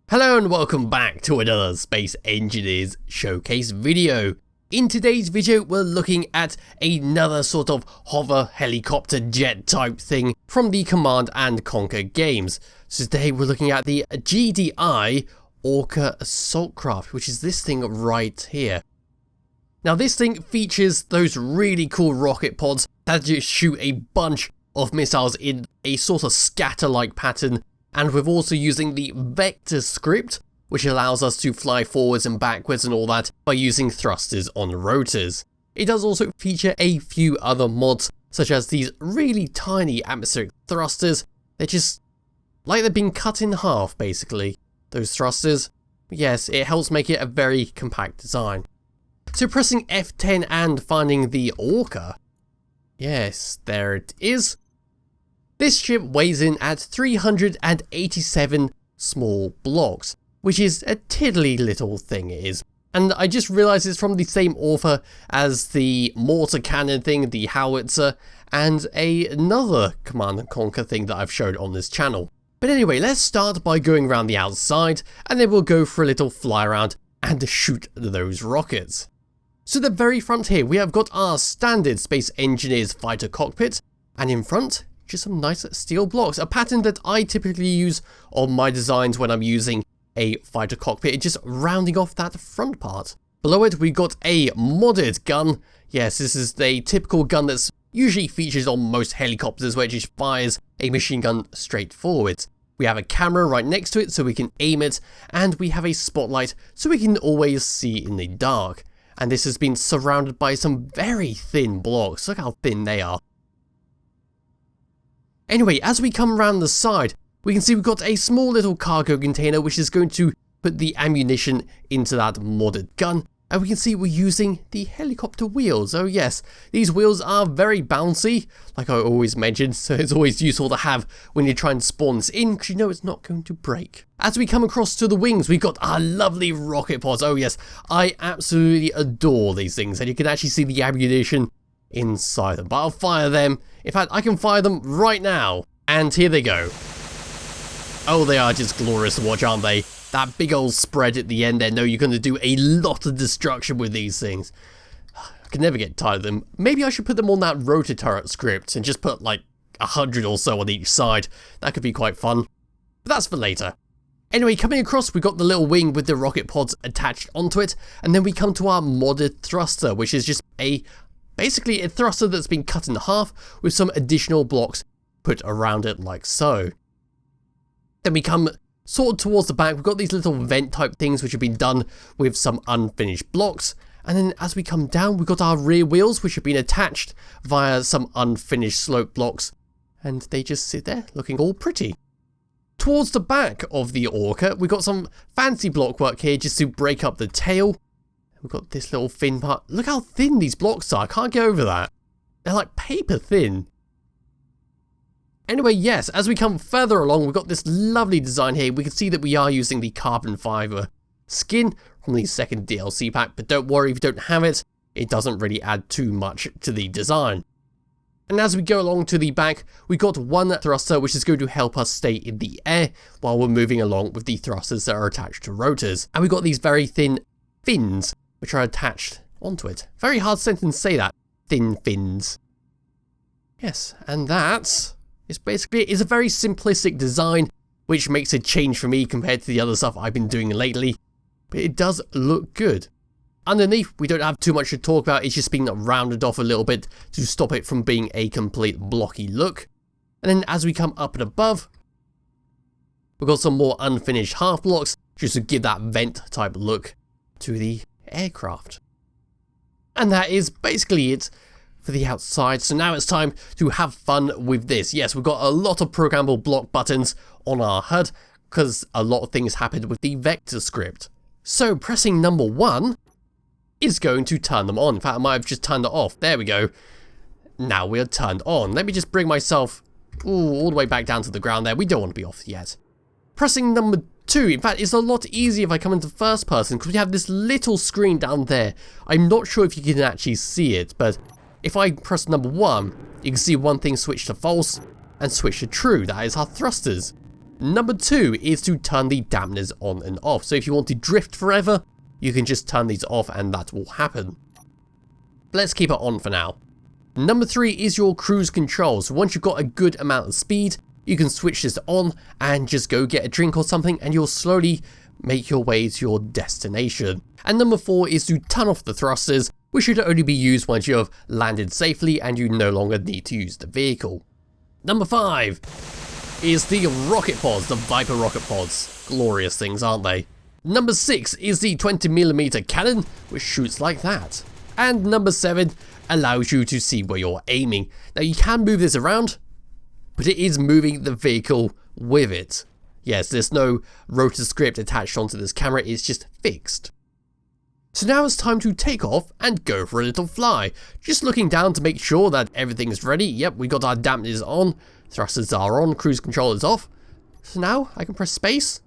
Hello and welcome back to another Space Engineers Showcase video. In today's video we're looking at another sort of hover helicopter jet type thing from the Command & Conquer games. So today we're looking at the GDI Orca Assault Craft, which is this thing right here. Now this thing features those really cool rocket pods that just shoot a bunch of missiles in a sort of scatter-like pattern. And we're also using the vector script, which allows us to fly forwards and backwards and all that by using thrusters on rotors. It does also feature a few other mods, such as these really tiny atmospheric thrusters. They're just like they've been cut in half, basically, those thrusters. Yes, it helps make it a very compact design. So pressing F10 and finding the Orca. Yes, there it is. This ship weighs in at 387 small blocks, which is a tiddly little thing it is. And I just realised it's from the same author as the mortar cannon thing, the howitzer, and another Command & Conquer thing that I've showed on this channel. But anyway, let's start by going around the outside, and then we'll go for a little fly around and shoot those rockets. So the very front here, we have got our standard Space Engineers fighter cockpit, and in front, just some nice steel blocks, a pattern that I typically use on my designs when I'm using a fighter cockpit, just rounding off that front part. Below it we got a modded gun. Yes, this is the typical gun that's usually featured on most helicopters, where it just fires a machine gun straight forward. We have a camera right next to it so we can aim it, and we have a spotlight so we can always see in the dark. And this has been surrounded by some very thin blocks. Look how thin they are. Anyway, as we come around the side, we can see we've got a small little cargo container which is going to put the ammunition into that modded gun. And we can see we're using the helicopter wheels. Oh yes, these wheels are very bouncy, like I always mentioned, so it's always useful to have when you try and spawn this in, because you know it's not going to break. As we come across to the wings, we've got our lovely rocket pods. Oh yes, I absolutely adore these things, and you can actually see the ammunition inside them, but I'll fire them. In fact, I can fire them right now, and here they go. Oh, they are just glorious to watch, aren't they? That big old spread at the end there. No, you're going to do a lot of destruction with these things. I can never get tired of them. Maybe I should put them on that rotor turret script and just put like 100 or so on each side. That could be quite fun, but that's for later. Anyway, coming across, we got the little wing with the rocket pods attached onto it, and then we come to our modded thruster, which is just basically a thruster that's been cut in half with some additional blocks put around it like so. Then we come sort of towards the back, we've got these little vent type things which have been done with some unfinished blocks. And then as we come down, we've got our rear wheels which have been attached via some unfinished slope blocks. And they just sit there looking all pretty. Towards the back of the Orca, we've got some fancy block work here just to break up the tail. We've got this little thin part. Look how thin these blocks are. I can't get over that. They're like paper thin. Anyway, yes, as we come further along, we've got this lovely design here. We can see that we are using the carbon fiber skin from the second DLC pack, but don't worry if you don't have it. It doesn't really add too much to the design. And as we go along to the back, we've got one thruster which is going to help us stay in the air while we're moving along with the thrusters that are attached to rotors. And we've got these very thin fins which are attached onto it. Very hard sentence to say that. Thin fins. Yes, and that is basically it. It's a very simplistic design, which makes a change for me compared to the other stuff I've been doing lately. But it does look good. Underneath, we don't have too much to talk about. It's just been rounded off a little bit to stop it from being a complete blocky look. And then as we come up and above, we've got some more unfinished half blocks just to give that vent type look to the aircraft. And that is basically it for the outside. So now it's time to have fun with this. Yes, we've got a lot of programmable block buttons on our HUD because a lot of things happened with the vector script. So pressing number 1 is going to turn them on. In fact, I might have just turned it off. There we go. Now we're turned on. Let me just bring myself all the way back down to the ground there. We don't want to be off yet. Pressing number 2, in fact, it's a lot easier if I come into first person because we have this little screen down there. I'm not sure if you can actually see it, but if I press number 1, you can see one thing switch to false and switch to true. That is our thrusters. Number 2 is to turn the dampeners on and off. So if you want to drift forever, you can just turn these off and that will happen. Let's keep it on for now. Number 3 is your cruise control. So once you've got a good amount of speed, you can switch this on and just go get a drink or something and you'll slowly make your way to your destination. And number 4 is to turn off the thrusters, which should only be used once you have landed safely and you no longer need to use the vehicle. Number 5 is the rocket pods, the Viper rocket pods. Glorious things, aren't they? Number 6 is the 20mm cannon, which shoots like that. And number 7 allows you to see where you're aiming. Now you can move this around, but it is moving the vehicle with it. Yes, there's no rotor script attached onto this camera, it's just fixed. So now it's time to take off and go for a little fly. Just looking down to make sure that everything's ready. Yep, we got our dampeners on, thrusters are on, cruise control is off. So now I can press space,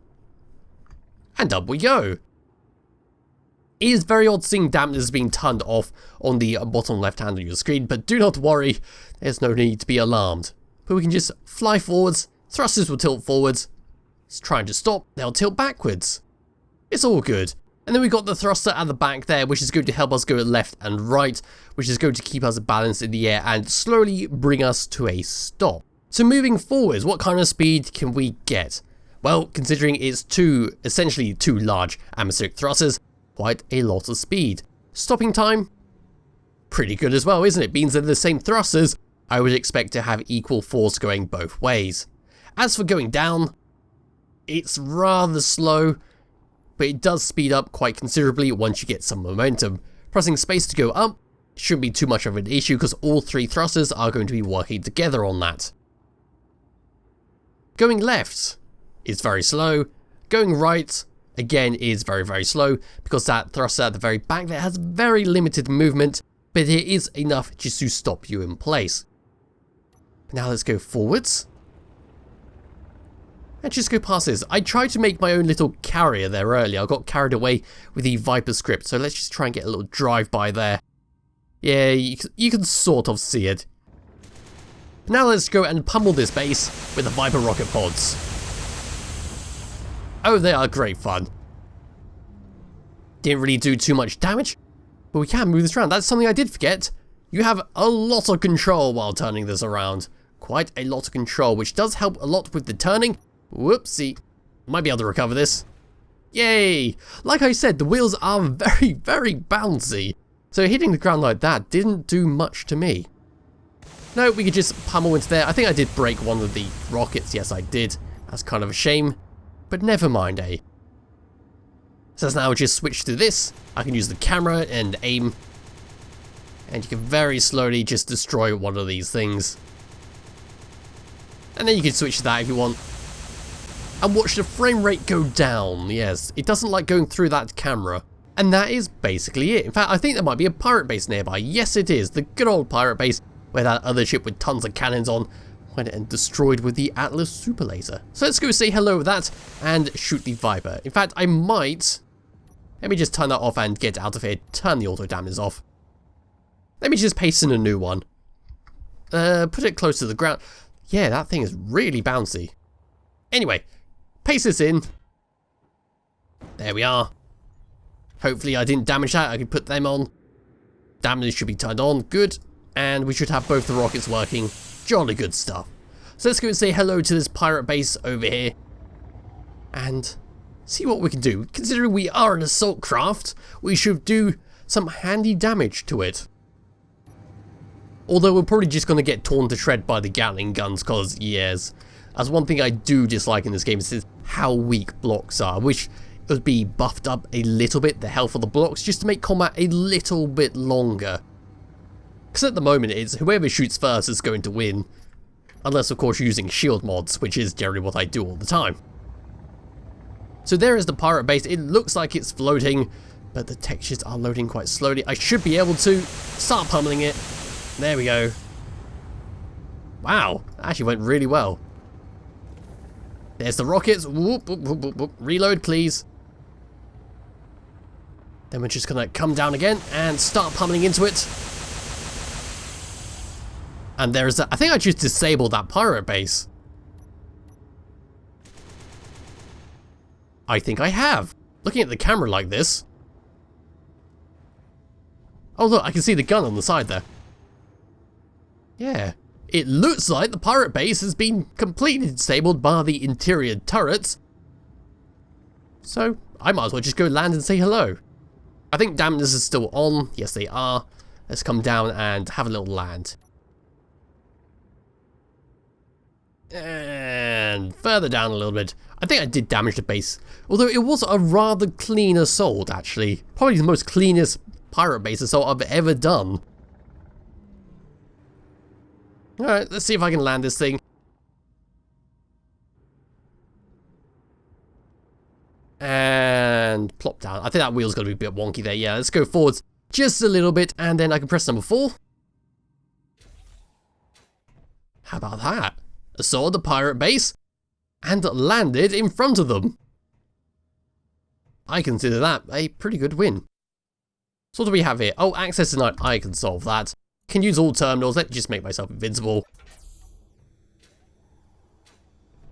and up we go. It is very odd seeing dampeners being turned off on the bottom left hand of your screen, but do not worry, there's no need to be alarmed. But we can just fly forwards, thrusters will tilt forwards, it's trying to stop, they'll tilt backwards. It's all good. And then we've got the thruster at the back there, which is going to help us go left and right, which is going to keep us balanced in the air and slowly bring us to a stop. So moving forwards, what kind of speed can we get? Well, considering it's essentially two large atmospheric thrusters, quite a lot of speed. Stopping time? Pretty good as well, isn't it? Being they're the same thrusters, I would expect to have equal force going both ways. As for going down, it's rather slow, but it does speed up quite considerably once you get some momentum. Pressing space to go up shouldn't be too much of an issue because all 3 thrusters are going to be working together on that. Going left is very slow. Going right, again, is very, very slow because that thruster at the very back there has very limited movement, but it is enough just to stop you in place. Now let's go forwards. And just go past this. I tried to make my own little carrier there earlier. I got carried away with the Viper script, so let's just try and get a little drive-by there. Yeah, you can sort of see it. Now let's go and pummel this base with the Viper rocket pods. Oh, they are great fun. Didn't really do too much damage, but we can move this around. That's something I did forget. You have a lot of control while turning this around. Quite a lot of control, which does help a lot with the turning. Whoopsie. Might be able to recover this. Yay! Like I said, the wheels are very, very bouncy. So hitting the ground like that didn't do much to me. No, we could just pummel into there. I think I did break one of the rockets. Yes, I did. That's kind of a shame. But never mind, eh? So now just switch to this. I can use the camera and aim. And you can very slowly just destroy one of these things. And then you can switch to that if you want. And watch the frame rate go down. Yes, it doesn't like going through that camera. And that is basically it. In fact, I think there might be a pirate base nearby. Yes, it is. The good old pirate base where that other ship with tons of cannons on went and destroyed with the Atlas super laser. So let's go say hello with that and shoot the Viper. In fact, I might... Let me just turn that off and get out of here. Turn the auto dampeners off. Let me just paste in a new one. Put it close to the ground. Yeah, that thing is really bouncy. Anyway, paste this in. There we are. Hopefully I didn't damage that. I can put them on. Dampeners should be turned on. Good. And we should have both the rockets working. Jolly good stuff. So let's go and say hello to this pirate base over here. And see what we can do. Considering we are an assault craft, we should do some handy damage to it. Although we're probably just going to get torn to shred by the Gatling guns, because, yes, that's one thing I do dislike in this game, is how weak blocks are. I wish it would be buffed up a little bit, the health of the blocks, just to make combat a little bit longer. Because at the moment, it's whoever shoots first is going to win. Unless, of course, you're using shield mods, which is generally what I do all the time. So there is the pirate base. It looks like it's floating, but the textures are loading quite slowly. I should be able to start pummeling it. There we go. Wow, that actually went really well. There's the rockets. Whoop, whoop, whoop, whoop, whoop. Reload, please. Then we're just going to come down again and start pummeling into it. And there's that. I think I just disabled that pirate base. I think I have. Looking at the camera like this. Oh look, I can see the gun on the side there. Yeah. It looks like the pirate base has been completely disabled by the interior turrets. So, I might as well just go land and say hello. I think dampeners are still on. Yes, they are. Let's come down and have a little land. And further down a little bit. I think I did damage the base. Although it was a rather clean assault, actually. Probably the most cleanest pirate base assault I've ever done. Alright, let's see if I can land this thing. And plop down. I think that wheel's got to be a bit wonky there. Yeah, let's go forwards just a little bit, and then I can press number 4. How about that? Assaulted the pirate base and landed in front of them. I consider that a pretty good win. So what do we have here? Oh, access denied. I can solve that. Can use all terminals. Let me just make myself invincible.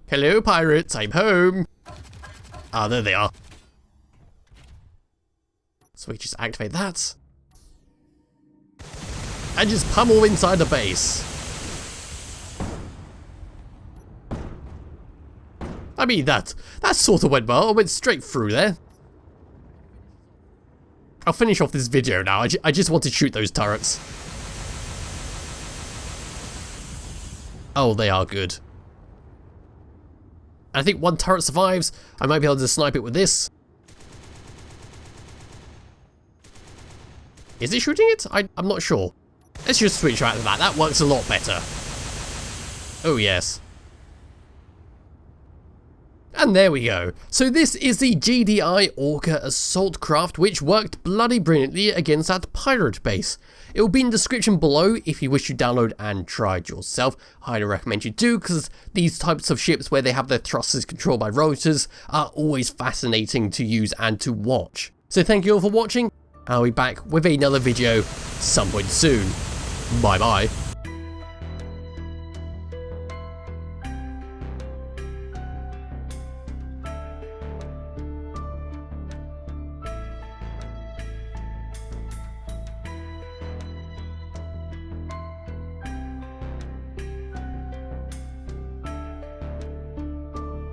Hello, pirates. I'm home. Ah, there they are. So we just activate that. And just pummel inside the base. I mean, that sort of went well. I went straight through there. I'll finish off this video now. I just want to shoot those turrets. Oh, they are good. I think one turret survives. I might be able to snipe it with this. Is it shooting it? I'm not sure. Let's just switch right to that. That works a lot better. Oh, yes. And there we go. So this is the GDI Orca Assault Craft, which worked bloody brilliantly against that pirate base. It will be in the description below if you wish to download and try it yourself. I highly recommend you do, because these types of ships where they have their thrusters controlled by rotors are always fascinating to use and to watch. So thank you all for watching. I'll be back with another video some point soon. Bye bye.